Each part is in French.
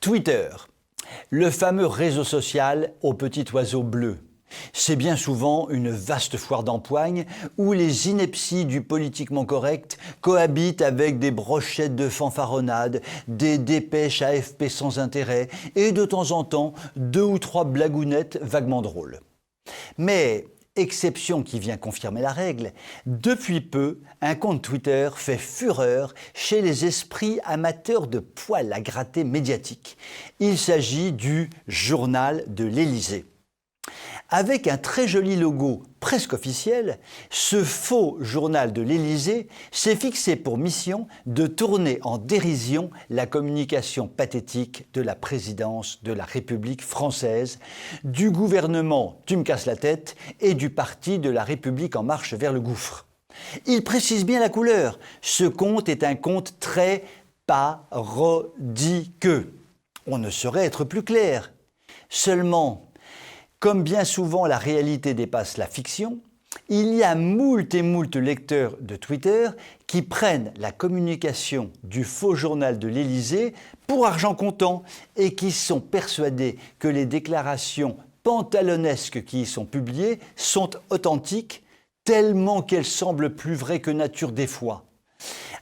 Twitter, le fameux réseau social au petit oiseau bleu. C'est bien souvent une vaste foire d'empoigne où les inepties du politiquement correct cohabitent avec des brochettes de fanfaronnade, des dépêches AFP sans intérêt et de temps en temps 2 ou 3 blagounettes vaguement drôles. Mais, exception qui vient confirmer la règle, depuis peu, un compte Twitter fait fureur chez les esprits amateurs de poils à gratter médiatiques. Il s'agit du Journal de l'Élysée. Avec un très joli logo presque officiel, ce faux journal de l'Élysée s'est fixé pour mission de tourner en dérision la communication pathétique de la présidence de la République française, du gouvernement « tu me casses la tête » et du parti de la République en marche vers le gouffre. Il précise bien la couleur, ce compte est un compte très parodique. On ne saurait être plus clair. Seulement, comme bien souvent la réalité dépasse la fiction, il y a moult et moult lecteurs de Twitter qui prennent la communication du faux journal de l'Élysée pour argent comptant et qui sont persuadés que les déclarations pantalonesques qui y sont publiées sont authentiques tellement qu'elles semblent plus vraies que nature des fois.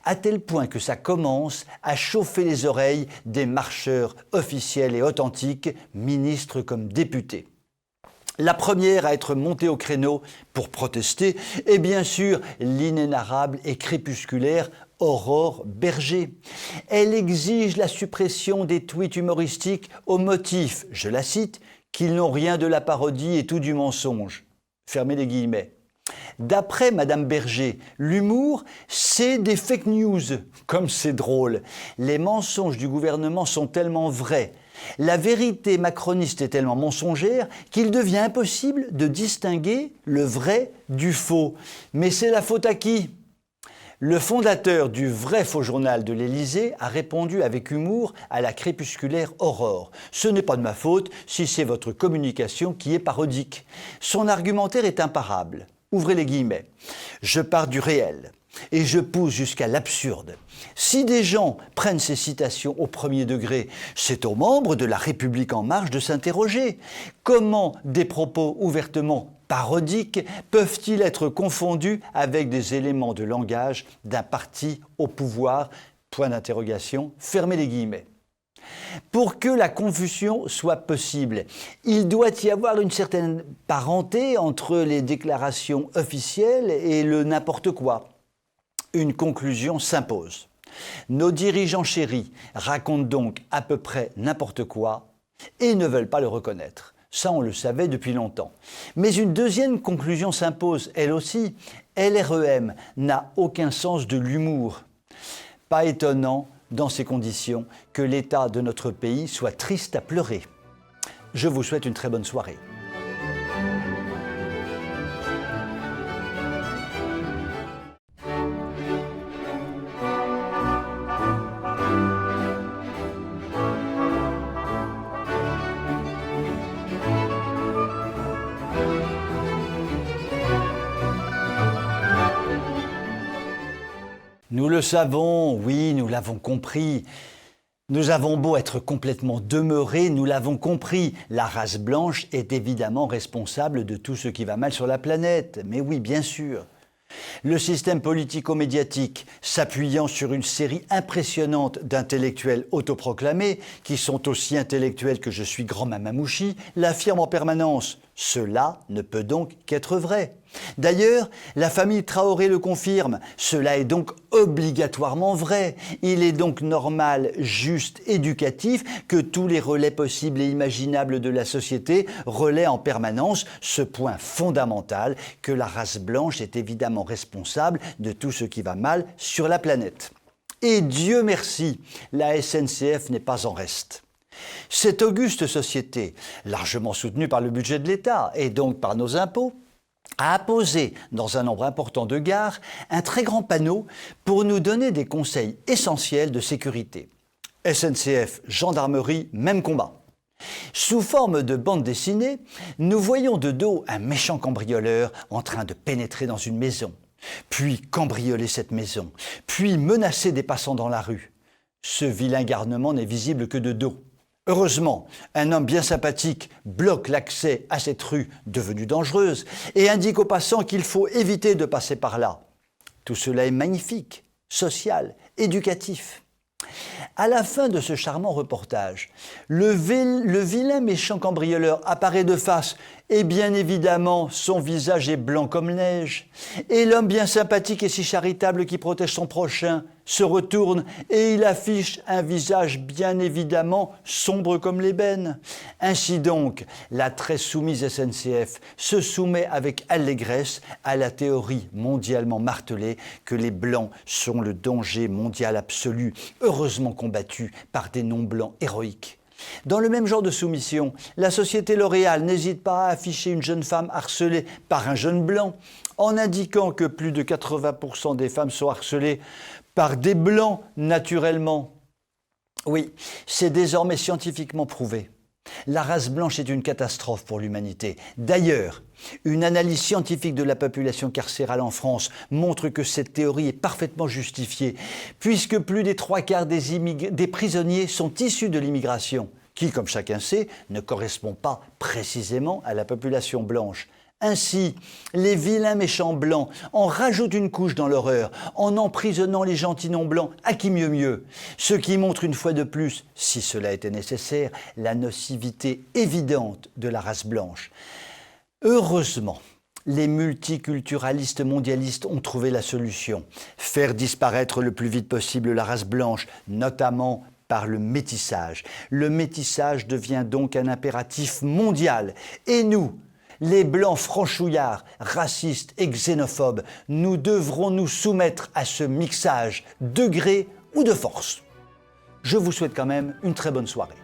À tel point que ça commence à chauffer les oreilles des marcheurs officiels et authentiques, ministres comme députés. La première à être montée au créneau pour protester est bien sûr l'inénarrable et crépusculaire Aurore Bergé. Elle exige la suppression des tweets humoristiques au motif, je la cite, qu'ils n'ont rien de la parodie et tout du mensonge. Fermez les guillemets. D'après Madame Bergé, l'humour, c'est des fake news. Comme c'est drôle. Les mensonges du gouvernement sont tellement vrais. La vérité macroniste est tellement mensongère qu'il devient impossible de distinguer le vrai du faux. Mais c'est la faute à qui ? Le fondateur du vrai faux journal de l'Élysée a répondu avec humour à la crépusculaire Aurore. Ce n'est pas de ma faute si c'est votre communication qui est parodique. Son argumentaire est imparable. Ouvrez les guillemets. Je pars du réel et je pousse jusqu'à l'absurde. Si des gens prennent ces citations au premier degré, c'est aux membres de la République en marche de s'interroger. Comment des propos ouvertement parodiques peuvent-ils être confondus avec des éléments de langage d'un parti au pouvoir ? Point d'interrogation, fermez les guillemets. Pour que la confusion soit possible, il doit y avoir une certaine parenté entre les déclarations officielles et le n'importe quoi. Une conclusion s'impose. Nos dirigeants chéris racontent donc à peu près n'importe quoi et ne veulent pas le reconnaître. Ça, on le savait depuis longtemps. Mais une deuxième conclusion s'impose, elle aussi. LREM n'a aucun sens de l'humour. Pas étonnant, dans ces conditions, que l'état de notre pays soit triste à pleurer. Je vous souhaite une très bonne soirée. Nous le savons, oui, nous l'avons compris. Nous avons beau être complètement demeurés, nous l'avons compris. La race blanche est évidemment responsable de tout ce qui va mal sur la planète. Mais oui, bien sûr. Le système politico-médiatique, s'appuyant sur une série impressionnante d'intellectuels autoproclamés, qui sont aussi intellectuels que je suis grand mamamouchi, l'affirme en permanence. Cela ne peut donc qu'être vrai. D'ailleurs, la famille Traoré le confirme, cela est donc obligatoirement vrai. Il est donc normal, juste, éducatif que tous les relais possibles et imaginables de la société relaient en permanence ce point fondamental que la race blanche est évidemment responsable de tout ce qui va mal sur la planète. Et Dieu merci, la SNCF n'est pas en reste. Cette auguste société, largement soutenue par le budget de l'État et donc par nos impôts, a apposé dans un nombre important de gares un très grand panneau pour nous donner des conseils essentiels de sécurité. SNCF, gendarmerie, même combat. Sous forme de bande dessinée, nous voyons de dos un méchant cambrioleur en train de pénétrer dans une maison, puis cambrioler cette maison, puis menacer des passants dans la rue. Ce vilain garnement n'est visible que de dos. Heureusement, un homme bien sympathique bloque l'accès à cette rue devenue dangereuse et indique aux passants qu'il faut éviter de passer par là. Tout cela est magnifique, social, éducatif. À la fin de ce charmant reportage, le vilain méchant cambrioleur apparaît de face et bien évidemment son visage est blanc comme neige. Et l'homme bien sympathique et si charitable qui protège son prochain se retourne et il affiche un visage bien évidemment sombre comme l'ébène. Ainsi donc, la très soumise SNCF se soumet avec allégresse à la théorie mondialement martelée que les Blancs sont le danger mondial absolu, heureusement combattu par des non-blancs héroïques. Dans le même genre de soumission, la société L'Oréal n'hésite pas à afficher une jeune femme harcelée par un jeune blanc, en indiquant que plus de 80% des femmes sont harcelées par des blancs naturellement. Oui, c'est désormais scientifiquement prouvé. La race blanche est une catastrophe pour l'humanité. D'ailleurs, une analyse scientifique de la population carcérale en France montre que cette théorie est parfaitement justifiée, puisque plus des 3/4 des prisonniers sont issus de l'immigration, qui, comme chacun sait, ne correspond pas précisément à la population blanche. Ainsi, les vilains méchants blancs en rajoutent une couche dans l'horreur, en emprisonnant les gentils non-blancs, à qui mieux mieux. Ce qui montre une fois de plus, si cela était nécessaire, la nocivité évidente de la race blanche. Heureusement, les multiculturalistes mondialistes ont trouvé la solution. Faire disparaître le plus vite possible la race blanche, notamment par le métissage. Le métissage devient donc un impératif mondial. Et nous, les Blancs franchouillards, racistes et xénophobes, nous devrons nous soumettre à ce mixage, de gré ou de force. Je vous souhaite quand même une très bonne soirée.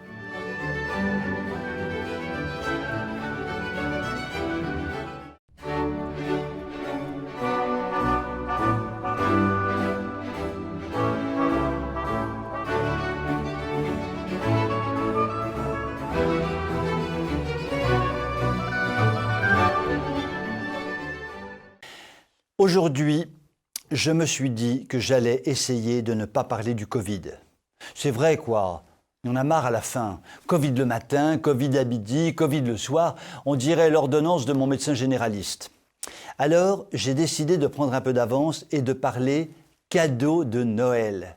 Aujourd'hui, je me suis dit que j'allais essayer de ne pas parler du Covid. C'est vrai quoi, on a marre à la fin. Covid le matin, Covid à midi, Covid le soir, on dirait l'ordonnance de mon médecin généraliste. Alors, j'ai décidé de prendre un peu d'avance et de parler cadeau de Noël.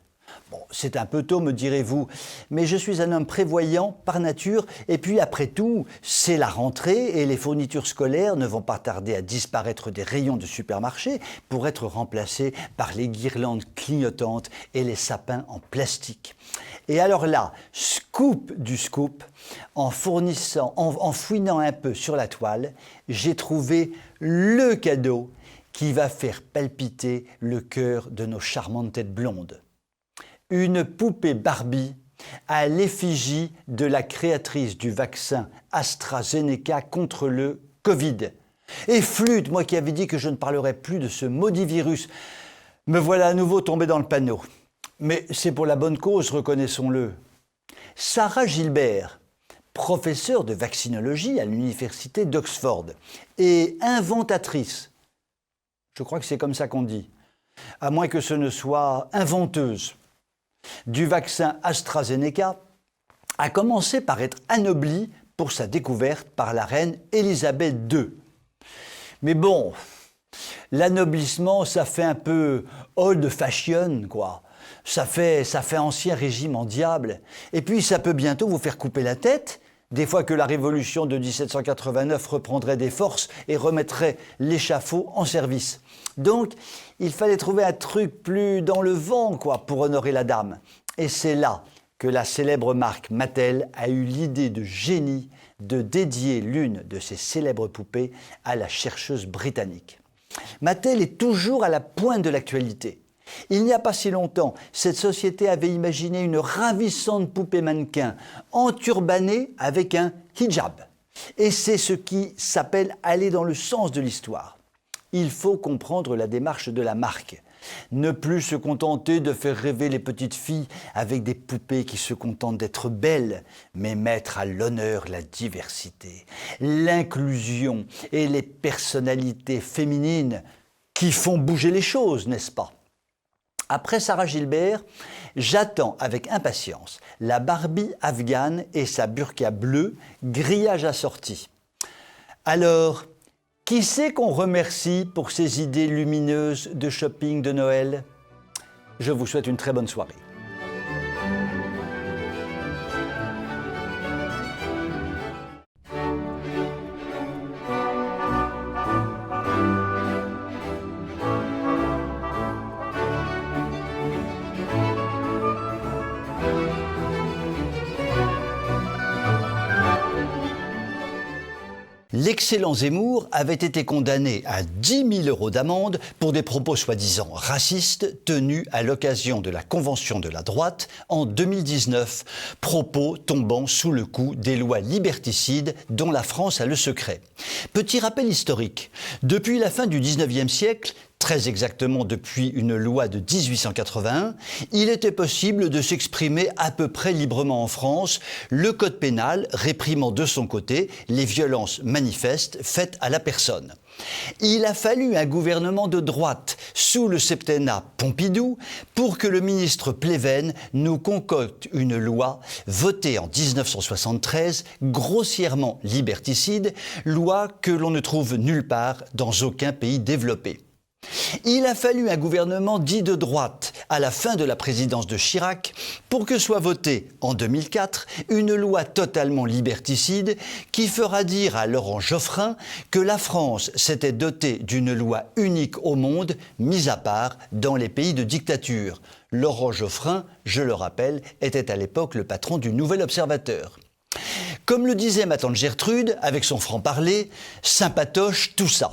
Bon, c'est un peu tôt, me direz-vous, mais je suis un homme prévoyant par nature, et puis après tout, c'est la rentrée et les fournitures scolaires ne vont pas tarder à disparaître des rayons de supermarché pour être remplacées par les guirlandes clignotantes et les sapins en plastique. Et alors là, scoop du scoop, en fouinant un peu sur la toile, j'ai trouvé le cadeau qui va faire palpiter le cœur de nos charmantes têtes blondes. Une poupée Barbie à l'effigie de la créatrice du vaccin AstraZeneca contre le Covid. Et flûte, moi qui avais dit que je ne parlerais plus de ce maudit virus, me voilà à nouveau tombé dans le panneau. Mais c'est pour la bonne cause, reconnaissons-le. Sarah Gilbert, professeure de vaccinologie à l'université d'Oxford et inventatrice, je crois que c'est comme ça qu'on dit, à moins que ce ne soit inventeuse, du vaccin AstraZeneca, a commencé par être anobli pour sa découverte par la reine Elisabeth II. Mais bon, l'anoblissement, ça fait un peu old fashion, quoi. Ça fait ancien régime en diable. Et puis, ça peut bientôt vous faire couper la tête, des fois que la révolution de 1789 reprendrait des forces et remettrait l'échafaud en service. Donc, il fallait trouver un truc plus dans le vent, quoi, pour honorer la dame. Et c'est là que la célèbre marque Mattel a eu l'idée de génie de dédier l'une de ses célèbres poupées à la chercheuse britannique. Mattel est toujours à la pointe de l'actualité. Il n'y a pas si longtemps, cette société avait imaginé une ravissante poupée mannequin enturbanée avec un hijab. Et c'est ce qui s'appelle aller dans le sens de l'histoire. Il faut comprendre la démarche de la marque. Ne plus se contenter de faire rêver les petites filles avec des poupées qui se contentent d'être belles, mais mettre à l'honneur la diversité, l'inclusion et les personnalités féminines qui font bouger les choses, n'est-ce pas ? Après Sarah Gilbert, j'attends avec impatience la Barbie afghane et sa burqa bleue, grillage assorti. Alors, qui c'est qu'on remercie pour ces idées lumineuses de shopping de Noël? Je vous souhaite une très bonne soirée. L'excellent Zemmour avait été condamné à 10 000 € d'amende pour des propos soi-disant racistes tenus à l'occasion de la Convention de la droite en 2019, propos tombant sous le coup des lois liberticides dont la France a le secret. Petit rappel historique, depuis la fin du 19e siècle, très exactement depuis une loi de 1881, il était possible de s'exprimer à peu près librement en France, le code pénal réprimant de son côté les violences manifestes faites à la personne. Il a fallu un gouvernement de droite sous le septennat Pompidou pour que le ministre Pleven nous concocte une loi votée en 1973, grossièrement liberticide, loi que l'on ne trouve nulle part dans aucun pays développé. Il a fallu un gouvernement dit de droite à la fin de la présidence de Chirac pour que soit votée en 2004 une loi totalement liberticide qui fera dire à Laurent Geoffrin que la France s'était dotée d'une loi unique au monde, mise à part dans les pays de dictature. Laurent Geoffrin, je le rappelle, était à l'époque le patron du Nouvel Observateur. Comme le disait ma tante Gertrude avec son franc-parler, sympatoche tout ça.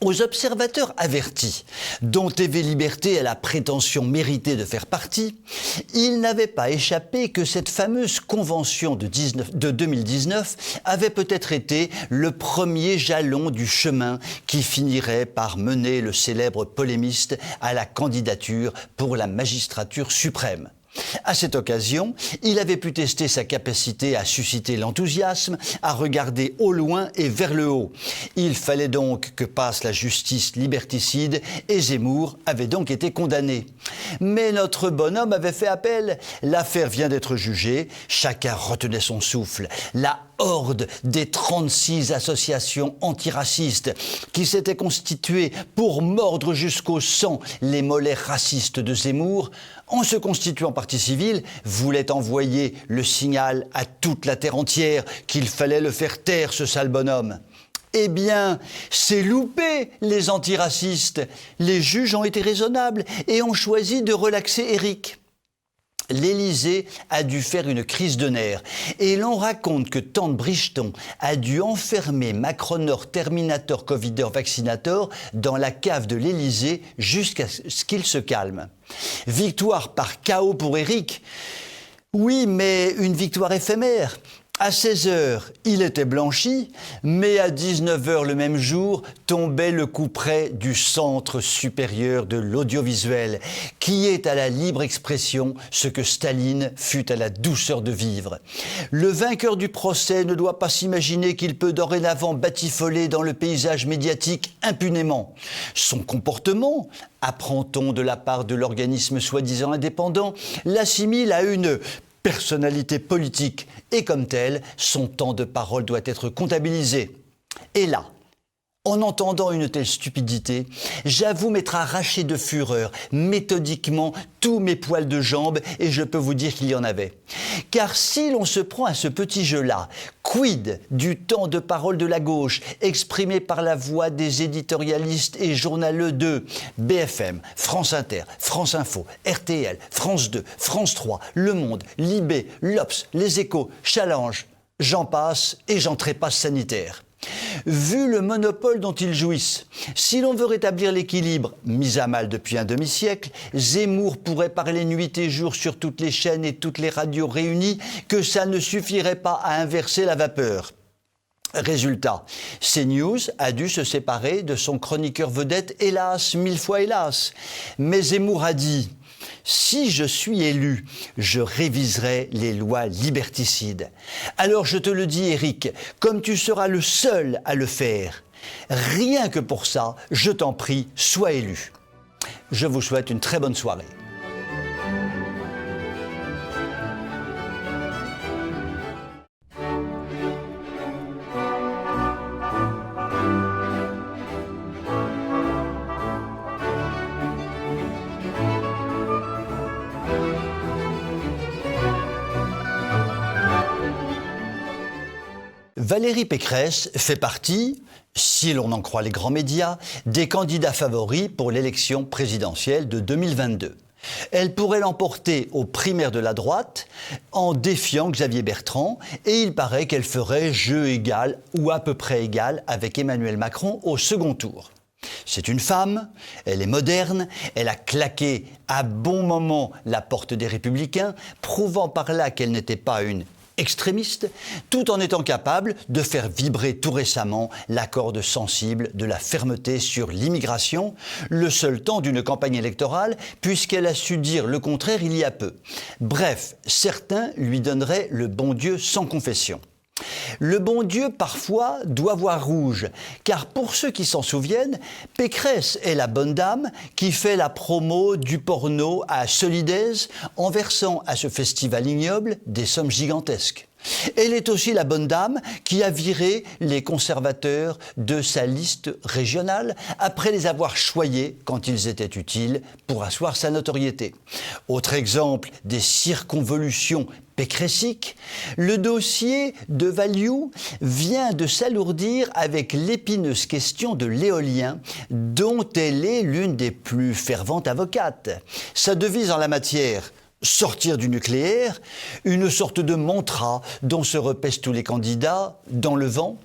Aux observateurs avertis, dont TV Liberté a la prétention méritée de faire partie, il n'avait pas échappé que cette fameuse convention de 2019 avait peut-être été le premier jalon du chemin qui finirait par mener le célèbre polémiste à la candidature pour la magistrature suprême. À cette occasion, il avait pu tester sa capacité à susciter l'enthousiasme, à regarder au loin et vers le haut. Il fallait donc que passe la justice liberticide et Zemmour avait donc été condamné. Mais notre bonhomme avait fait appel. L'affaire vient d'être jugée, chacun retenait son souffle. La horde des 36 associations antiracistes qui s'étaient constituées pour mordre jusqu'au sang les mollets racistes de Zemmour, en se constituant partie civile, voulait envoyer le signal à toute la terre entière qu'il fallait le faire taire, ce sale bonhomme. Eh bien, c'est loupé, les antiracistes. Les juges ont été raisonnables et ont choisi de relaxer Éric. L'Élysée a dû faire une crise de nerfs et l'on raconte que Tante Bricheton a dû enfermer Macronor Terminator Covidor Vaccinator dans la cave de l'Élysée jusqu'à ce qu'il se calme. Victoire par chaos pour Éric. Oui, mais une victoire éphémère. À 16h, il était blanchi, mais à 19h le même jour, tombait le couperet du Centre supérieur de l'audiovisuel, qui est à la libre expression ce que Staline fut à la douceur de vivre. Le vainqueur du procès ne doit pas s'imaginer qu'il peut dorénavant batifoler dans le paysage médiatique impunément. Son comportement, apprend-on de la part de l'organisme soi-disant indépendant, l'assimile à une personnalité politique et comme tel, son temps de parole doit être comptabilisé. Et là, en entendant une telle stupidité, j'avoue m'être arraché de fureur méthodiquement tous mes poils de jambes et je peux vous dire qu'il y en avait. Car si l'on se prend à ce petit jeu-là, quid du temps de parole de la gauche exprimé par la voix des éditorialistes et journaleux de BFM, France Inter, France Info, RTL, France 2, France 3, Le Monde, Libé, l'Obs, Les Échos, Challenge, j'en passe et j'en trépasse sanitaire. Vu le monopole dont ils jouissent, si l'on veut rétablir l'équilibre, mis à mal depuis un demi-siècle, Zemmour pourrait parler nuit et jour sur toutes les chaînes et toutes les radios réunies que ça ne suffirait pas à inverser la vapeur. Résultat, CNews a dû se séparer de son chroniqueur vedette, hélas, 1000 fois hélas. Mais Zemmour a dit « Si je suis élu, je réviserai les lois liberticides. » Alors je te le dis, Éric, comme tu seras le seul à le faire, rien que pour ça, je t'en prie, sois élu. Je vous souhaite une très bonne soirée. Valérie Pécresse fait partie, si l'on en croit les grands médias, des candidats favoris pour l'élection présidentielle de 2022. Elle pourrait l'emporter aux primaires de la droite en défiant Xavier Bertrand et il paraît qu'elle ferait jeu égal ou à peu près égal avec Emmanuel Macron au second tour. C'est une femme, elle est moderne, elle a claqué à bon moment la porte des Républicains, prouvant par là qu'elle n'était pas une extrémiste, tout en étant capable de faire vibrer tout récemment la corde sensible de la fermeté sur l'immigration, le seul temps d'une campagne électorale, puisqu'elle a su dire le contraire il y a peu. Bref, certains lui donneraient le bon Dieu sans confession. Le bon Dieu, parfois, doit voir rouge, car pour ceux qui s'en souviennent, Pécresse est la bonne dame qui fait la promo du porno à Solidaise en versant à ce festival ignoble des sommes gigantesques. Elle est aussi la bonne dame qui a viré les conservateurs de sa liste régionale après les avoir choyés quand ils étaient utiles pour asseoir sa notoriété. Autre exemple des circonvolutions pécressiques, le dossier de Value vient de s'alourdir avec l'épineuse question de l'éolien dont elle est l'une des plus ferventes avocates. Sa devise en la matière: sortir du nucléaire, une sorte de mantra dont se repaissent tous les candidats dans le vent,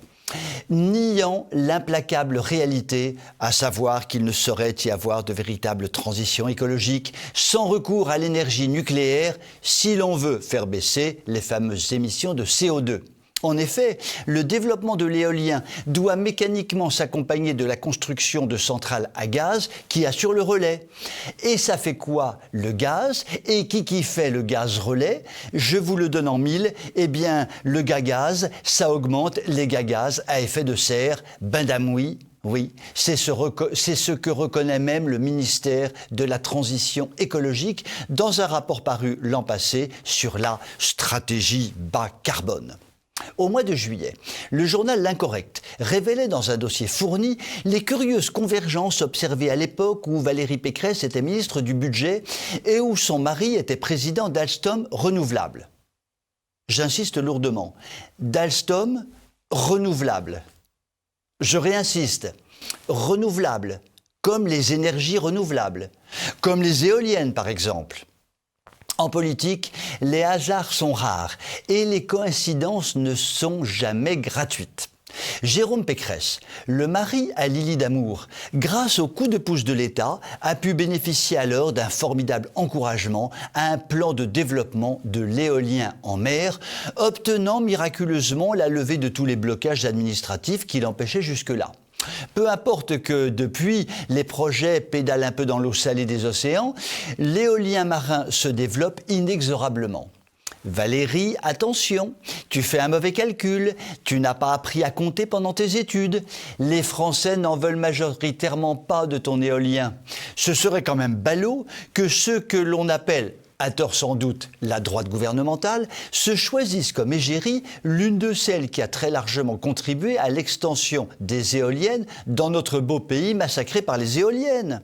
niant l'implacable réalité, à savoir qu'il ne saurait y avoir de véritable transition écologique sans recours à l'énergie nucléaire si l'on veut faire baisser les fameuses émissions de CO2. En effet, le développement de l'éolien doit mécaniquement s'accompagner de la construction de centrales à gaz qui assurent le relais. Et ça fait quoi, le gaz? Et qui fait le gaz relais? Je vous le donne en mille. Eh bien, le gaz, ça augmente les gaz à effet de serre. Bendamoui. Oui, c'est ce que reconnaît même le ministère de la Transition écologique dans un rapport paru l'an passé sur la stratégie bas carbone. Au mois de juillet, le journal L'Incorrect révélait dans un dossier fourni les curieuses convergences observées à l'époque où Valérie Pécresse était ministre du Budget et où son mari était président d'Alstom Renouvelable. J'insiste lourdement, d'Alstom Renouvelable. Je réinsiste, renouvelable, comme les énergies renouvelables, comme les éoliennes par exemple. En politique, les hasards sont rares et les coïncidences ne sont jamais gratuites. Jérôme Pécresse, le mari à Lily Damour, grâce au coup de pouce de l'État, a pu bénéficier alors d'un formidable encouragement à un plan de développement de l'éolien en mer, obtenant miraculeusement la levée de tous les blocages administratifs qui l'empêchaient jusque-là. Peu importe que, depuis, les projets pédalent un peu dans l'eau salée des océans, l'éolien marin se développe inexorablement. Valérie, attention, tu fais un mauvais calcul, tu n'as pas appris à compter pendant tes études. Les Français n'en veulent majoritairement pas de ton éolien. Ce serait quand même ballot que ceux que l'on appelle, à tort sans doute, la droite gouvernementale, se choisissent comme égérie l'une de celles qui a très largement contribué à l'extension des éoliennes dans notre beau pays massacré par les éoliennes.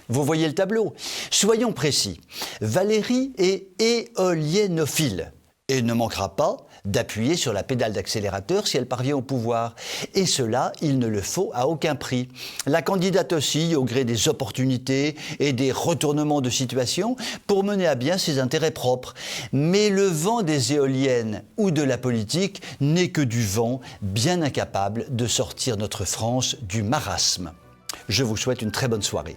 Vous voyez le tableau. Soyons précis. Valérie est éolienophile et ne manquera pas d'appuyer sur la pédale d'accélérateur si elle parvient au pouvoir. Et cela, il ne le faut à aucun prix. La candidate oscille au gré des opportunités et des retournements de situation pour mener à bien ses intérêts propres. Mais le vent des éoliennes ou de la politique n'est que du vent bien incapable de sortir notre France du marasme. Je vous souhaite une très bonne soirée.